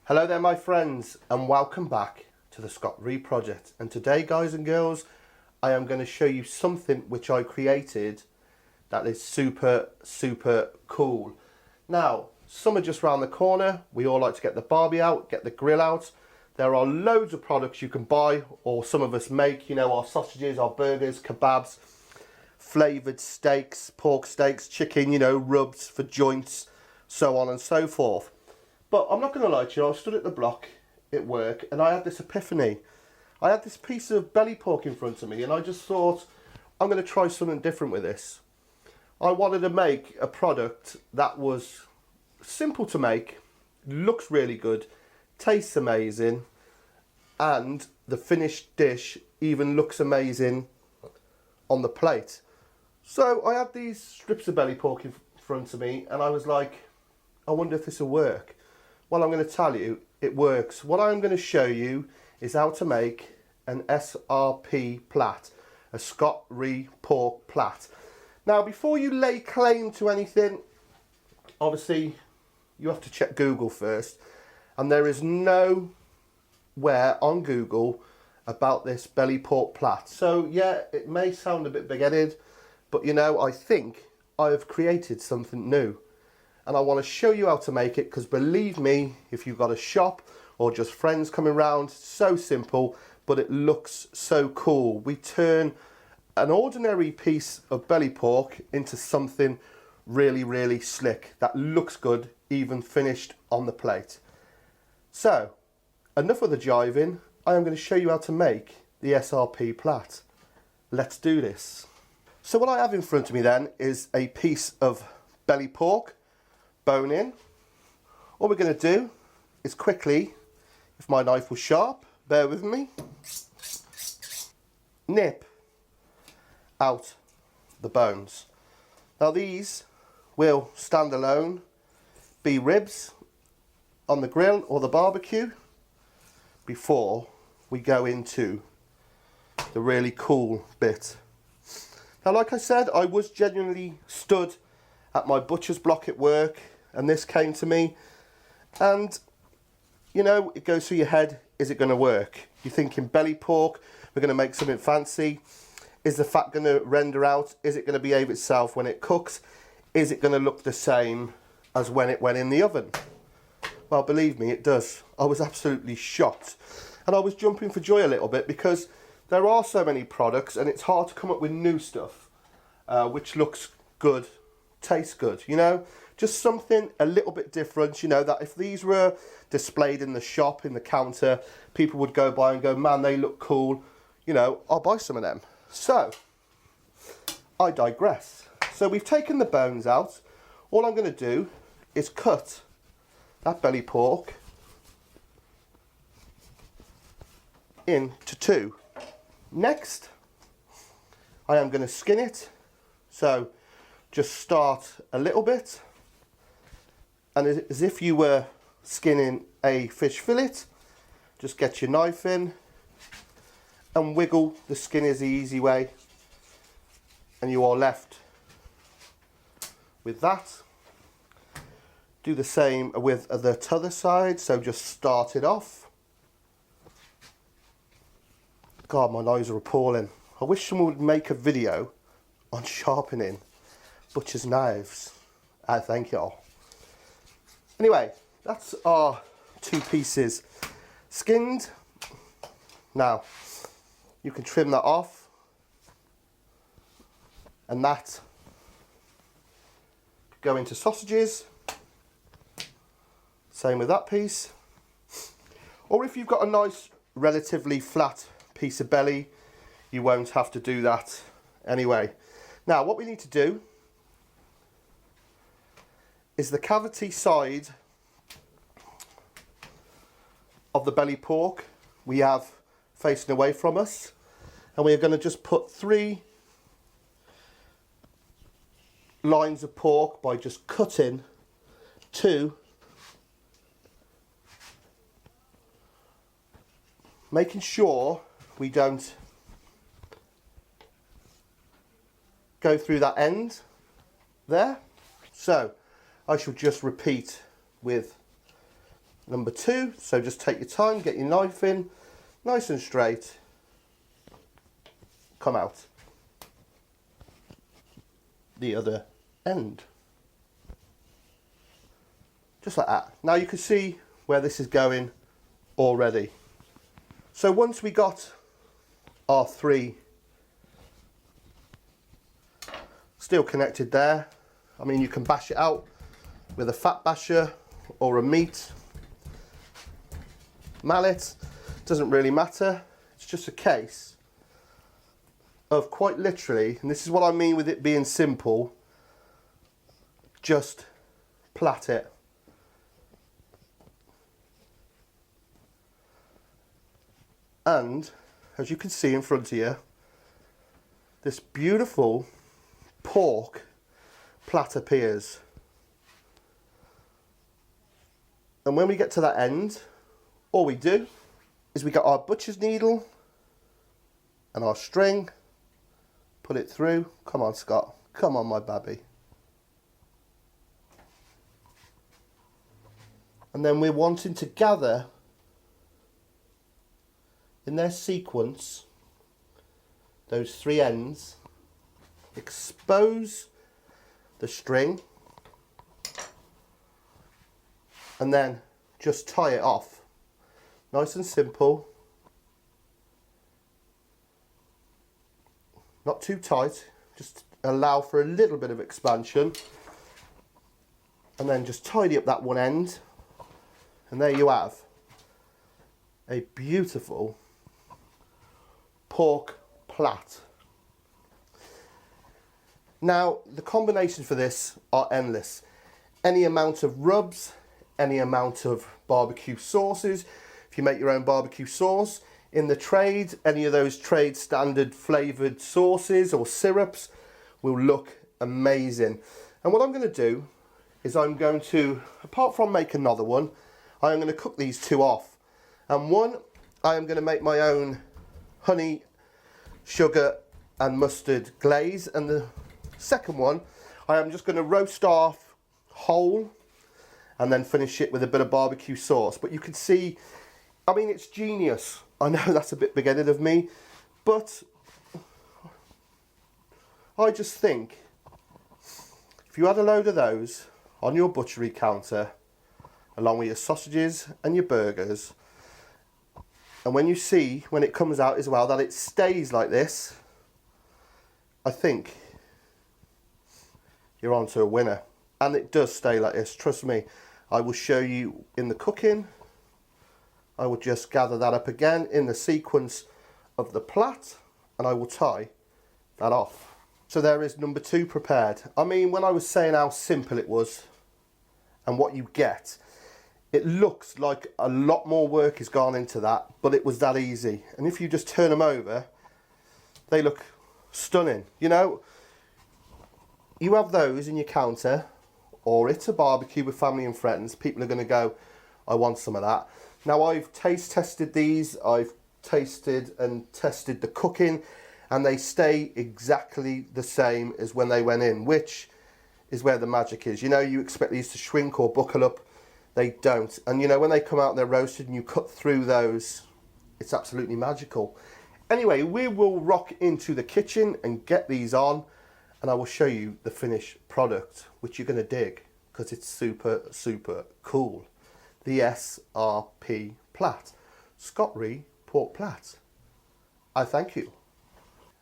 Hello there my friends, and welcome back to the ScottRea Project. And today, guys and girls, I am going to show you something which I created that is super cool. Now, summer just round the corner. We all like to get the barbie out, get the grill out. There are loads of products you can buy, or some of us make, you know, our sausages, our burgers, kebabs, flavoured steaks, pork steaks, chicken, you know, rubs for joints, so on and so forth. But I'm not going to lie to you, I stood at the block at work and I had this epiphany. I had this piece of belly pork in front of me and I just thought, I'm going to try something different with this. I wanted to make a product that was simple to make, looks really good, tastes amazing, and the finished dish even looks amazing on the plate. So I had these strips of belly pork in front of me and I was like, I wonder if this will work. Well, I'm going to tell you, it works. What I'm going to show you is how to make an SRP plat, a ScottRea Pork Plait. Now, before you lay claim to anything, obviously, you have to check Google first. And there is nowhere on Google about this belly pork plat. So, yeah, it may sound a bit big-headed, but, you know, I think I've created something new. And I want to show you how to make it, because believe me, if you've got a shop or just friends coming round, so simple, but it looks so cool. We turn an ordinary piece of belly pork into something really slick that looks good, even finished on the plate. So, enough of the jiving. I am going to show you how to make the SRP plat. Let's do this. So what I have in front of me then is a piece of belly pork, bone in. All we're going to do is quickly, if my knife was sharp, bear with me, nip out the bones. Now these will stand alone, be ribs on the grill or the barbecue, before we go into the really cool bit. Now, like I said, I was genuinely stood at my butcher's block at work and this came to me, and you know, it goes through your head, is it going to work? You're thinking belly pork, we're going to make something fancy. Is the fat going to render out? Is it going to behave itself when it cooks? Is it going to look the same as when it went in the oven? Well, believe me, it does. I was absolutely shocked. And I was jumping for joy a little bit, because there are so many products and it's hard to come up with new stuff which looks good, tastes good, you know? Just something a little bit different, you know, that if these were displayed in the shop, in the counter, people would go by and go, man, they look cool, you know, I'll buy some of them. So, I digress. So we've taken the bones out. All I'm going to do is cut that belly pork into two. Next, I am going to skin it. So, just start a little bit, and as if you were skinning a fish fillet, just get your knife in and wiggle the skin is the easy way, and you are left with that. Do the same with the t'other side, so just start it off. God, my knives are appalling. I wish someone would make a video on sharpening butcher's knives. I thank y'all. Anyway, that's our two pieces skinned. Now, you can trim that off, and that go into sausages. Same with that piece. Or if you've got a nice, relatively flat piece of belly, you won't have to do that anyway. Now, what we need to do is the cavity side of the belly pork we have facing away from us, and we are going to just put 3 lines of pork by just cutting 2, making sure we don't go through that end there. So I shall just repeat with number 2. So just take your time, get your knife in, nice and straight, come out the other end. Just like that. Now you can see where this is going already. So once we got our 3 still connected there, I mean, you can bash it out with a fat basher or a meat mallet, doesn't really matter. It's just a case of quite literally, and this is what I mean with it being simple, just plait it. And as you can see in front of you, this beautiful pork plait appears. And when we get to that end, all we do is we got our butcher's needle and our string, put it through. Come on, Scott, come on, my baby. And then we're wanting to gather in their sequence those 3 ends, expose the string, and then just tie it off. Nice and simple, not too tight, just allow for a little bit of expansion, and then just tidy up that one end, and there you have a beautiful pork plait. Now the combinations for this are endless. Any amount of rubs, any amount of barbecue sauces. If you make your own barbecue sauce in the trade, any of those trade standard flavoured sauces or syrups will look amazing. And what I'm going to do is I'm going to, apart from make another one, I am going to cook these 2 off. And one, I am going to make my own honey, sugar and mustard glaze, and the second one I am just going to roast off whole and then finish it with a bit of barbecue sauce. But you can see, I mean, it's genius. I know that's a bit big-headed of me, but I just think if you had a load of those on your butchery counter along with your sausages and your burgers, and when you see, when it comes out as well, that it stays like this, I think you're on to a winner. And it does stay like this, trust me. I will show you in the cooking. I will just gather that up again in the sequence of the plait, and I will tie that off. So there is number 2 prepared. I mean, when I was saying how simple it was and what you get, it looks like a lot more work has gone into that, but it was that easy. And if you just turn them over, they look stunning. You know, you have those in your counter, or it's a barbecue with family and friends, people are going to go, I want some of that. Now I've taste tested these, I've tasted and tested the cooking, and they stay exactly the same as when they went in, which is where the magic is. You know, you expect these to shrink or buckle up. They don't. And you know, when they come out and they're roasted and you cut through those, it's absolutely magical. Anyway, we will rock into the kitchen and get these on, and I will show you the finished product, which you're going to dig because it's super, super cool. The SRP Plait, ScottRea Pork Plait. I thank you.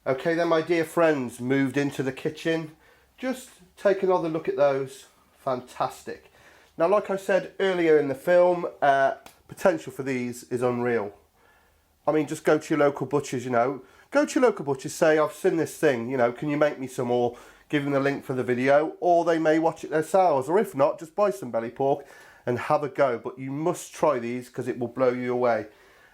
Okay then, my dear friends, moved into the kitchen. Just take another look at those. Fantastic. Now, like I said earlier in the film, potential for these is unreal. I mean, just go to your local butchers, you know. Go to your local butchers, say, I've seen this thing, you know, can you make me some, or give them the link for the video, or they may watch it themselves, or if not, just buy some belly pork and have a go. But you must try these because it will blow you away.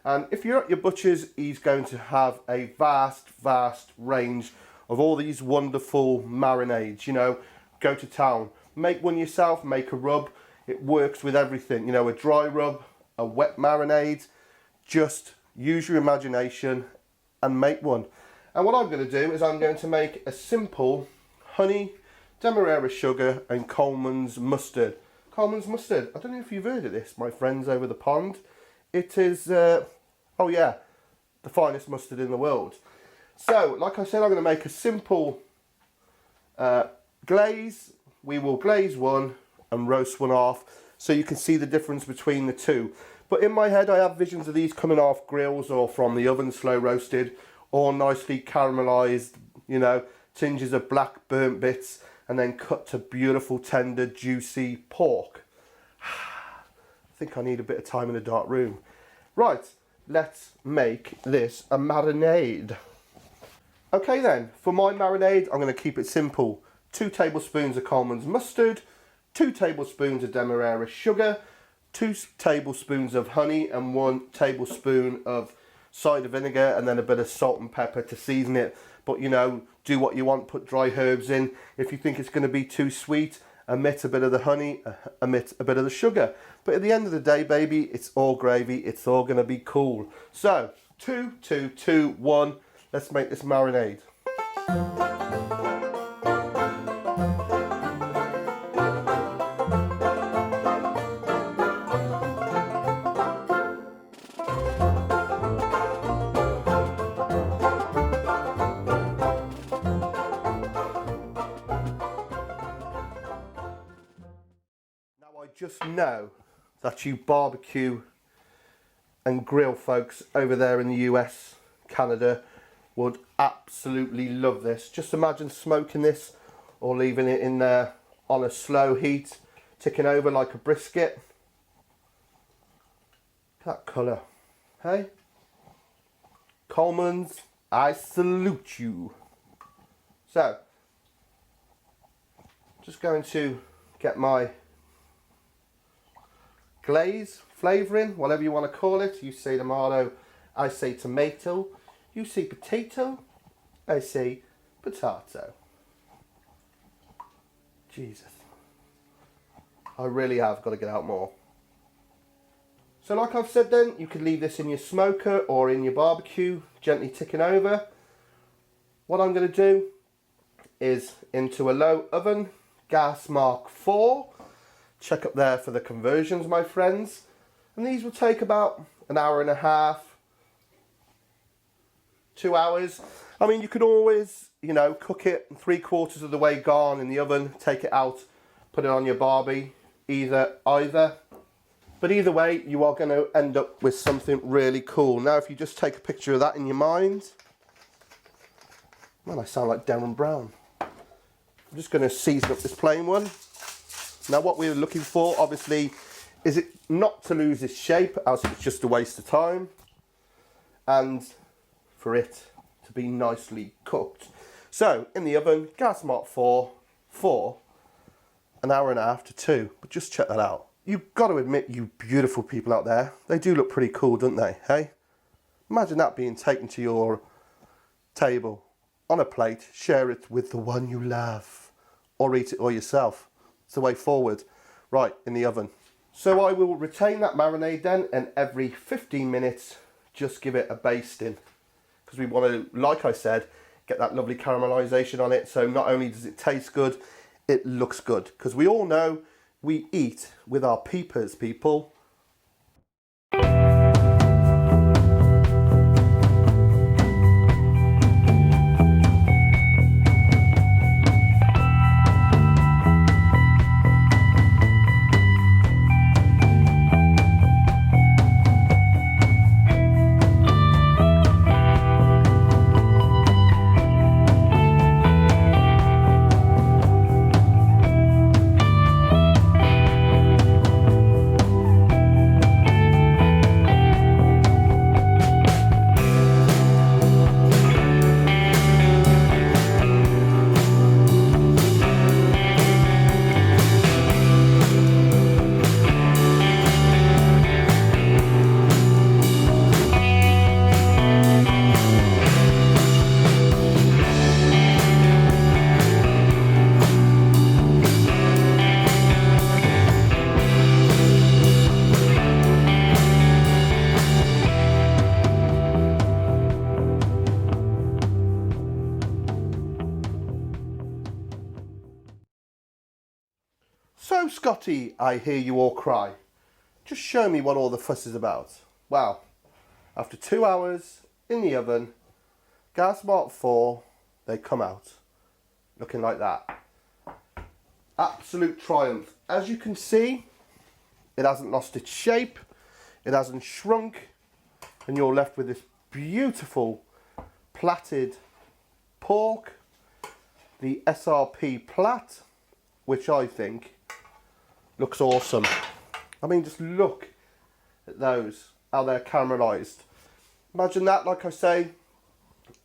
And if you're at your butcher's, he's going to have a vast, vast range of all these wonderful marinades, you know. Go to town, make one yourself, make a rub. It works with everything, you know, a dry rub, a wet marinade. Just use your imagination and make one. And what I'm going to do is I'm going to make a simple honey, demerara sugar and Coleman's mustard. Coleman's mustard. I don't know if you've heard of this, my friends over the pond. It is, oh yeah, the finest mustard in the world. So, like I said, I'm going to make a simple glaze. We will glaze one and roast one off so you can see the difference between the two. But in my head, I have visions of these coming off grills or from the oven, slow roasted, or nicely caramelised, you know, tinges of black burnt bits, and then cut to beautiful, tender, juicy pork. I think I need a bit of time in a dark room. Right, let's make this a marinade. Okay then, for my marinade, I'm going to keep it simple. 2 tablespoons of Coleman's mustard, 2 tablespoons of Demerara sugar, 2 tablespoons of honey, and 1 tablespoon of cider vinegar, and then a bit of salt and pepper to season it. But you know, do what you want, put dry herbs in. If you think it's going to be too sweet, omit a bit of the honey, omit a bit of the sugar. But at the end of the day, baby, it's all gravy, it's all going to be cool. So, 2, 2, 2, 1, let's make this marinade. I just know that you barbecue and grill folks over there in the US, Canada, would absolutely love this. Just imagine smoking this or leaving it in there on a slow heat, ticking over like a brisket. That colour, hey? Coleman's, I salute you. So, just going to get my glaze, flavouring, whatever you want to call it. You say tomato, I say tomato. You say potato, I say potato. Jesus. I really have got to get out more. So like I've said then, you could leave this in your smoker or in your barbecue, gently ticking over. What I'm going to do is into a low oven, gas mark 4. Check up there for the conversions, my friends. And these will take about an hour and a half, 2 hours. I mean, you could always, you know, cook it 3/4 of the way gone in the oven, take it out, put it on your barbie, either. But either way, you are going to end up with something really cool. Now, if you just take a picture of that in your mind. Man, I sound like Darren Brown. I'm just going to season up this plain one. Now what we're looking for, obviously, is it not to lose its shape, else it's just a waste of time, and for it to be nicely cooked. So, in the oven, gas mark 4, an hour and a half to 2, but just check that out. You've got to admit, you beautiful people out there, they do look pretty cool, don't they, hey? Imagine that being taken to your table, on a plate, share it with the one you love, or eat it all yourself. It's the way forward. Right, in the oven. So I will retain that marinade then, and every 15 minutes just give it a basting, because we want to, like I said, get that lovely caramelization on it. So not only does it taste good, it looks good, because we all know we eat with our peepers, people. So Scotty, I hear you all cry. Just show me what all the fuss is about. Well, after 2 hours in the oven, gas mark 4, they come out looking like that. Absolute triumph. As you can see, it hasn't lost its shape, it hasn't shrunk, and you're left with this beautiful platted pork, the SRP plat, which I think looks awesome. I mean, just look at those, how they're caramelised. Imagine that, like I say,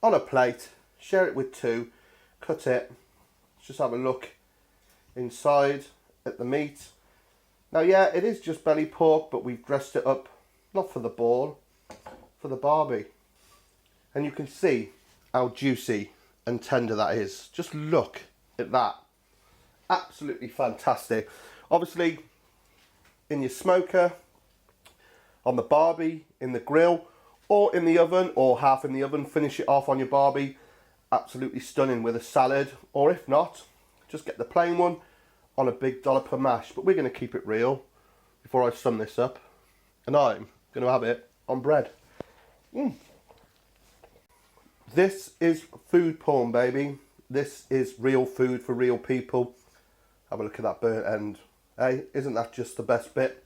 on a plate, share it with two, cut it. Let's just have a look inside at the meat. Now, yeah, it is just belly pork, but we've dressed it up, not for the ball, for the barbie. And you can see how juicy and tender that is. Just look at that. Absolutely fantastic. Obviously, in your smoker, on the barbie, in the grill, or in the oven, or half in the oven, finish it off on your barbie. Absolutely stunning with a salad, or if not, just get the plain one on a big dollop of mash. But we're going to keep it real before I sum this up, and I'm going to have it on bread. This is food porn, baby. This is real food for real people. Have a look at that burnt end. Hey, isn't that just the best bit?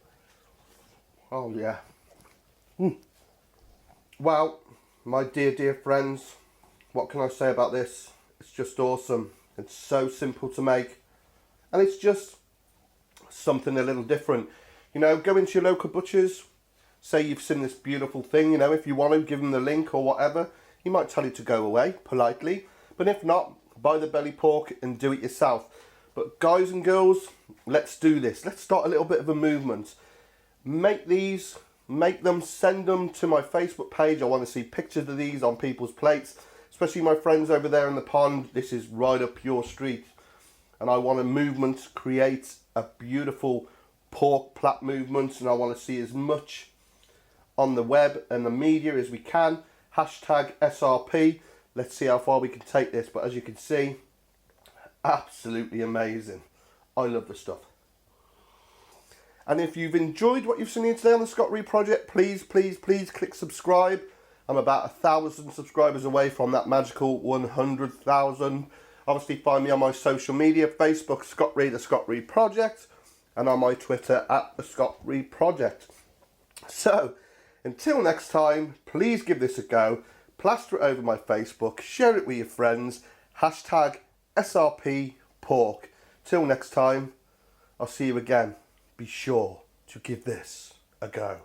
Oh yeah. Well, my dear friends, what can I say about this? It's just awesome. It's so simple to make, and it's just something a little different. You know, go into your local butchers, say you've seen this beautiful thing, you know, if you want to, give them the link or whatever. He might tell you to go away politely, but if not, buy the belly pork and do it yourself. But guys and girls, let's do this. Let's start a little bit of a movement. Make these, make them, send them to my Facebook page. I want to see pictures of these on people's plates, especially my friends over there in the pond. This is right up your street. And I want a movement, create a beautiful pork plat movement, and I want to see as much on the web and the media as we can. Hashtag SRP. Let's see how far we can take this. But as you can see, absolutely amazing. I love the stuff. And if you've enjoyed what you've seen here today on the ScottRea Project, please click subscribe. I'm about 1,000 subscribers away from that magical 100,000. Obviously find me on my social media, Facebook, ScottRea, TheScottRea Project, and on my Twitter at TheScottRea Project. So, until next time, please give this a go. Plaster it over my Facebook, share it with your friends. Hashtag SRP Pork. Till next time, I'll see you again. Be sure to give this a go.